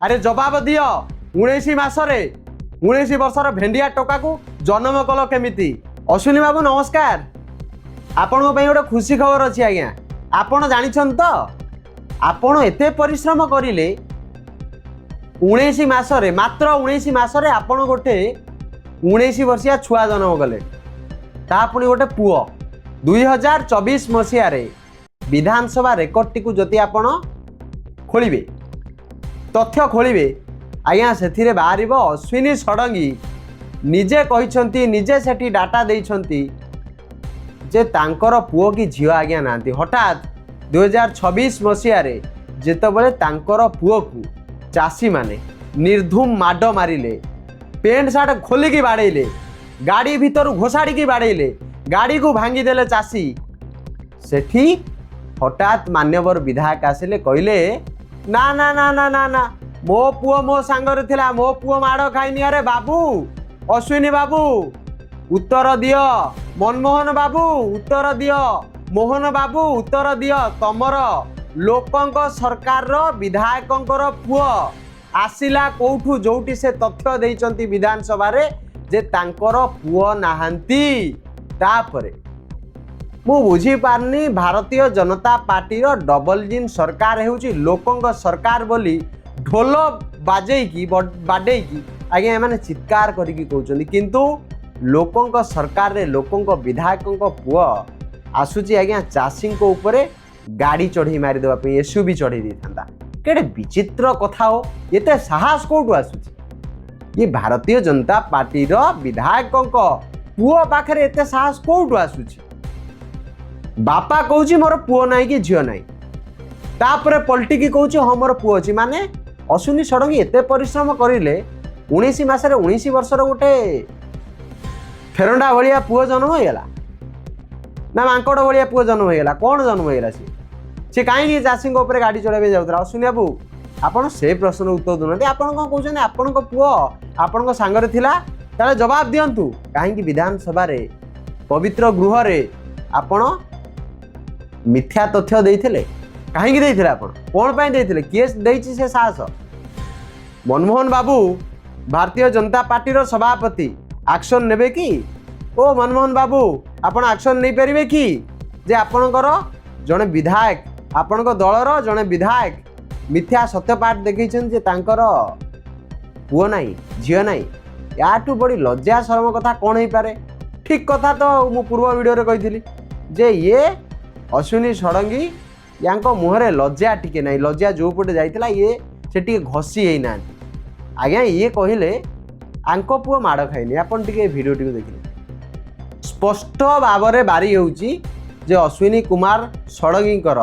अरे जवाब दियो 19 मासरे 19 वर्षर भेंडिया टोका को जन्म कल केमिति। अश्विनी बाबू नमस्कार। आपण गोटे खुशी खबर अच्छी आज्ञा। आपण जानिछन तो आपण एते परिश्रम करिले 19 मासरे मात्र 19 मासरे आपण गोटे 19 वर्षिया छुआ जन्म कले ता पुणी गोटे पुओ 2024 मसीह विधानसभा रेकर्ड टी जदि आपण खोलिबे तथ्य खोलिबे आज्ञा से बाहर अश्विनी षडंगी निजे कहिसंती निजे सेठी डाटा देइसंती जे तांकर पुओ की झियो आज्ञा नांती। हठात 2026 मसीह जेतबेले तांकर पुओ को चाषी माने निर्धूम माड मारिले पेंट सार्ट खोलिकी बाड़ेले गाड़ी भीतर घोषाड़ी बाड़ेले गाड़ी को भांगी देले चाषी सेठी हठात मान्यवर विधायक आसिले कहले ना ना ना ना ना ना मो पुओ मो सांगर थिला मो पुओ माड़ खाइनी। अरे बाबू अश्विनी बाबू उत्तर दियो मनमोहन बाबू उत्तर दियो मोहन बाबू उत्तर दियो तमर लोकंक सरकार रो विधायकंकर पुओ आसिला कोठू जोटी से तथ्य देइचंती विधानसभा रे जे तांकर पुओ नाहांती। तापरे मु बुझी पारनी भारतीय जनता पार्टी रो डबल इंजिन सरकार हेउची लोकंक सरकार बोली ढोल बाजेकी बाडेकी आज्ञा एमाने चित्कार करिकी कहउचंदी किंतु लोकंक सरकार रे लोकंक विधायकंक पुओ आसुची आज्ञा चाषी उपरे गाड़ी चढ़ी मारी देवा पे एसयूवी चढ़ी देता केड़े विचित्र कथा हो। एते साहस कोठू आसुची ये भारतीय जनता पार्टी रो विधायकंक पुओ पाखरे एते साहस कोठू आसुची। बापा कहूची मोर पुओ नाई कि झियो नाई तापरे पलटिकी कहूची हाँ मोर पुओ अछि माने अश्विनी षडंगी एते परिश्रम करिले 19 मासरे 19 वर्षर गोटे फेरंडा भलिया पुओ जन्म होइगला ना मांकड़ भलिया पुओ जन्म होइगला कौन जन्म होइगला सी कहीं चाषी उपर गाड़ी चढ़ाई जाऊला। अश्विनी बाबू आपड़ से प्रश्न उत्तर दूना आप कौन आपण पुओ आपण सांगरे थिला ताले जवाब दियंतु कहीं विधानसभा रे पवित्र गृह रे आपण मिथ्या तथ्य देइथिले कहीं देइथिले आपण कोन पई देइथिले किए देइछि से साहस। मनमोहन बाबू भारतीय जनता पार्टी रो सभापति एक्शन नेबे कि ओ मनमोहन बाबू आपण एक्शन नहीं परिबे कि जे आपणकर जने विधायक आपणक दलर जने विधायक मिथ्या सत्यपाठ देखैछन जे तांकर पुओ नाही झियो नाही याठू बड़ी लज्जा शरम कथा कौन हो पारे। ठीक कथा तो मु पूर्व वीडियो रे कहिथिली जे ये अश्विनी षडंगी यांको मुहरे लज्जा टिके नाही लज्जा जो पटे जाइतिला ये से टिके घसी हेई ना आज्ञा ये कहिले आंको पुओ माड़ खाइनी। आपण टिके वीडियो टिके देखिले स्पष्ट भाव रे बारी होउची जे अश्विनी कुमार षडंगीकर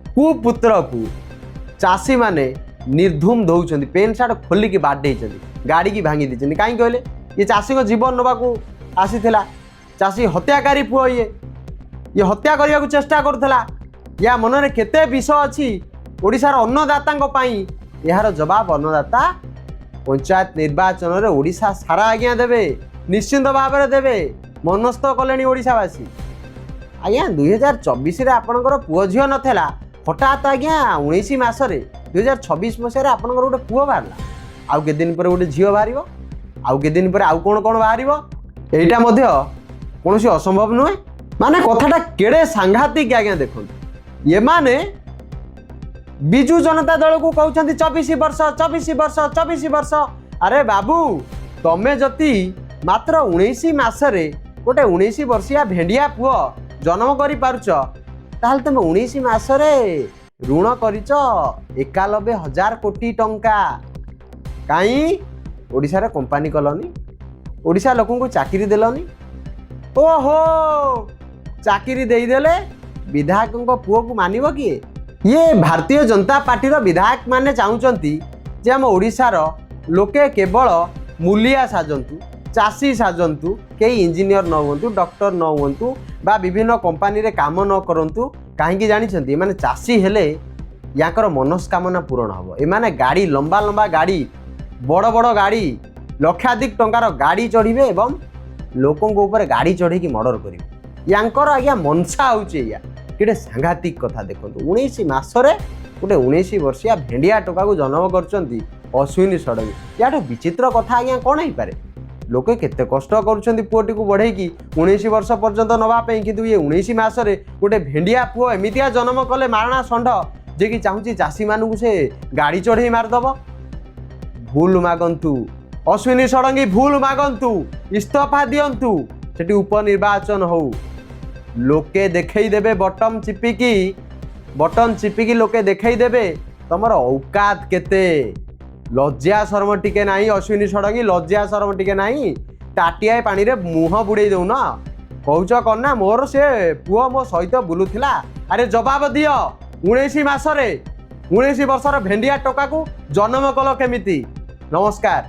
कुपुत्र को चाषी माने निर्धूम दौरान पेन सार्ट खोलिकी बाडे गाड़ी की भांगी दी कहीं कहले ये चाषी को जीवन नवाकू आसीथिला चाषी हत्याकारी पुओ ये हत्या करने को चेष्टा करुला या मनरे केते विष अच्छी ओडिशार अन्नदाता पाई यार जवाब अन्नदाता पंचायत निर्वाचन रे ओडिशा सारा आज्ञा देवे निश्चिंत भाव में देवे मनस्थ कले ओडिशावासी। आज्ञा 2024 रे आपणकर पुओ झियो नथेला हठात आज्ञा 19 मासरे 2026 मसीह आपणकर गोटे पुओ बाहरला आउ के दिन पर गोटे झियो बाहर आउ के दिन पर आउ कौन कौन बाहर एटा मध्य कौन असंभव नुहे माने कथाटा केड़े सांघातिक आज्ञा देखो ये माने बिजू जनता दल को कहते 24 वर्ष 24 वर्ष 24 वर्ष। अरे बाबू तमे जति मात्र 19 मासरे गोटे 19 वर्षिया भेंडिया पुओ जन्म करि पारुछ ताहले तमे 19 मासरे ऋण करिछ 91,000 कोटी टंका काई ओडिशा रे कंपनी कलनी ओडिशा लोकन को चाकरी देलनी ओहो चाकरी देदेले विधायकों पुओ को मानिब किए। ये भारतीय जनता पार्टी रो विधायक माने चाहूचंती जे हम ओडिशार लोके केवल मूलिया साजंतु चाषी साजंतु कई इंजीनियर न हुंतु डॉक्टर न हुंतु बा विभिन्न कंपनी रे काम न करंतु कहीं जानी माने चाषी हेले याकर मनस्कामना पूरण हम एमाने गाड़ी लंबा लंबा गाड़ी बड़ बड़ गाड़ी लक्षाधिक टंकार गाड़ी चढ़े एवं लोकों ऊपर गाड़ी चढ़े की मर्डर करेंगे यांकर आज्ञा मनसा होचे या केडे सांघातिक कथा देखो 19 मासरे गोटे 19 वर्षिया भेंडिया टोका को जन्म करचंती ଅଶ୍ୱିନୀ ଷଡ଼ଙ୍ଗୀ ୟାଠୁ ବିଚିତ୍ର କଥା ଆଜ୍ଞା କ'ଣ ହେଇପାରେ? ଲୋକେ କେତେ କଷ୍ଟ କରୁଛନ୍ତି ପୁଅଟିକୁ ବଢ଼େଇକି 19 ବର୍ଷ ପର୍ଯ୍ୟନ୍ତ ନେବା ପାଇଁ, କିନ୍ତୁ ଇଏ 19 ମାସରେ ଗୋଟେ ଭେଣ୍ଡିଆ ପୁଅ ଏମିତିଆ ଜନ୍ମ କଲେ ମାରଣା ଷଣ୍ଢ ଯେ କି ଚାହୁଁଛି ଚାଷୀମାନଙ୍କୁ ସେ ଗାଡ଼ି ଚଢ଼େଇ ମାରିଦେବ। ଭୁଲ ମାଗନ୍ତୁ ଅଶ୍ୱିନୀ ଷଡ଼ଙ୍ଗୀ, ଭୁଲ ମାଗନ୍ତୁ, ଇସ୍ତଫା ଦିଅନ୍ତୁ। ସେଠି ଉପନିର୍ବାଚନ ହଉ, ଲୋକେ ଦେଖେଇ ଦେବେ ବଟମ ଚିପିକି ଲୋକେ ଦେଖେଇ ଦେବେ ତମର ଔକାତ କେତେ। ଲଜ୍ଜା ଶରମ ଟିକେ ନାହିଁ ଅଶ୍ୱିନୀ ଷଡ଼ଙ୍ଗୀ, ଲଜ୍ଜା ଶରମ ଟିକେ ନାହିଁ। ତାଟିଆଏ ପାଣିରେ ମୁହଁ ବୁଡ଼େଇ ଦଉନ, କହୁଛ କ'ଣ ନା ମୋର ସେ ପୁଅ ମୋ ସହିତ ବୁଲୁଥିଲା। ଆରେ ଜବାବ ଦିଅ, 19 ମାସରେ 19 ବର୍ଷର ଭେଣ୍ଡିଆ ଟୋକାକୁ ଜନ୍ମ କଲ କେମିତି? ନମସ୍କାର।